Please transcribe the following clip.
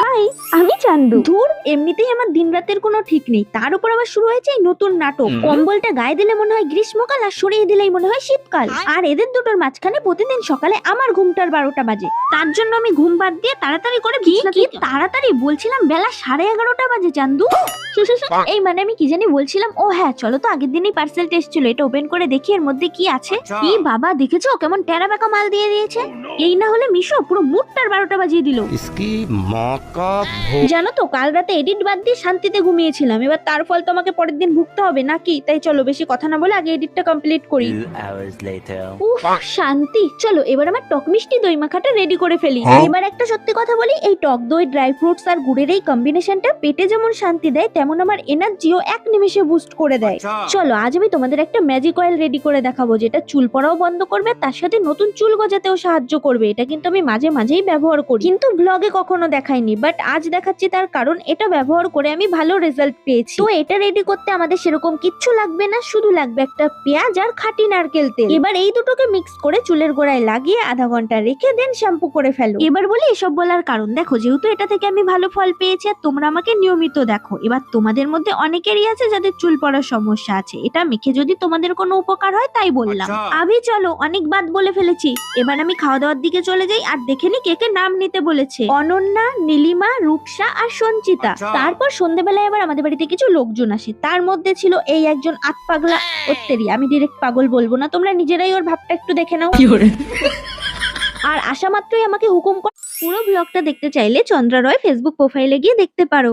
High, আমি চান্দু। ধুর, এমনিতেই আমার দিন রাতের কোনো ঠিক নেই, তার উপর আবার শুরু হয়েছে এই নতুন নাটক। কম্বলটা গায়ে দিলে মনে হয় গ্রীষ্মকাল, আর সরিয়ে দিলেই মনে হয় শীতকাল। আর এদের দুটোর মাঝখানে প্রতিদিন সকালে আমার ঘুমটার 12টা বাজে। তার জন্য আমি ঘুম বাদ দিয়ে তাড়াতাড়ি করে তাড়াতাড়ি বলছিলাম, বেলা 11:30 বাজে চান্দু। এই মানে আমি কি জানি বলছিলাম। ও হ্যাঁ, চলো তো, আগের দিনই পার্সেল টেস্ট ছিল, এটা ওপেন করে দেখি এর মধ্যে কি আছে। কি বাবা, দেখেছো কেমন টেরা বেকা মাল দিয়ে দিয়েছে। এই না হলে মিশো পুরো মুডটার 12টা বাজিয়ে দিল। জানো তো, কাল রাতে এডিট বাদ দিয়ে শান্তিতে ঘুমিয়েছিলাম, এবার তার ফল তোমাকে পরের দিন ভুগতে হবে নাকি? তাই চলো বেশি কথা না বলে আগে এডিটটা কমপ্লিট করি। উফ, শান্তি। চলো এবার আমার টক মিষ্টি দই মাখাটা রেডি করে ফেলি। এবার একটা সত্যি কথা বলি, এই টক দই, ড্রাই ফ্রুটস আর গুড়ের এই কম্বিনেশনটা পেটে যেমন শান্তি দেয়, তেমন আমার এনার্জিও এক নিমেষে বুস্ট করে দেয়। চলো আজ আমি তোমাদের একটা ম্যাজিক অয়েল রেডি করে দেখাবো, যেটা চুল পড়াও বন্ধ করবে, তার সাথে নতুন চুল গজাতেও সাহায্য করবে। এটা কিন্তু আমি মাঝে মাঝেই ব্যবহার করি, কিন্তু ব্লগে কখনো দেখাইনি, বাট আজ দেখাচ্ছি। তার কারণ এটা ব্যবহার করে আমি ভালো রেজাল্ট পেয়েছি। তো এটা রেডি করতে আমাদের সেরকম কিচ্ছু লাগবে না, শুধু লাগবে একটা পেঁয়াজ আর খাঁটি নারকেল তেল। এবার এই দুটোকে মিক্স করে চুলের গোড়ায় লাগিয়ে আধা ঘন্টা রেখে দেন শ্যাম্পু করে ফেলো। এবার বলি এসব বলার কারণ, দেখো যেহেতু এটা থেকে আমি ভালো ফল পেয়েছি আর তোমরা আমাকে নিয়মিত দেখো, এবার তোমাদের মধ্যে অনেকেরই আছে যাদের চুল পড়ার সমস্যা আছে, এটা মেখে যদি তোমাদের কোনো উপকার হয় তাই বললাম। আমি চলো অনেক বাদ বলে ফেলেছি, এবার আমি খাওয়া দাওয়ার দিকে চলে যাই। আর দেখে নি কে কে নাম নিতে বলেছে। অনন্যা, নীলিমা, রূপসা আর সঞ্চিতা। তারপর সন্ধ্যেবেলায় আবার আমাদের বাড়িতে কিছু লোকজন আসে, তার মধ্যে ছিল এই একজন আতপাগলা। ওত্তেরি, আমি ডিরেক্ট পাগল বলবো না, তোমরা নিজেরাই ওর ভাবটা একটু দেখে নাও। আর আসা মাত্রই আমাকে হুকুম কর। পুরো ব্লগটা দেখতে চাইলে চন্দ্রা রয় ফেসবুক প্রোফাইলে গিয়ে দেখতে পারো।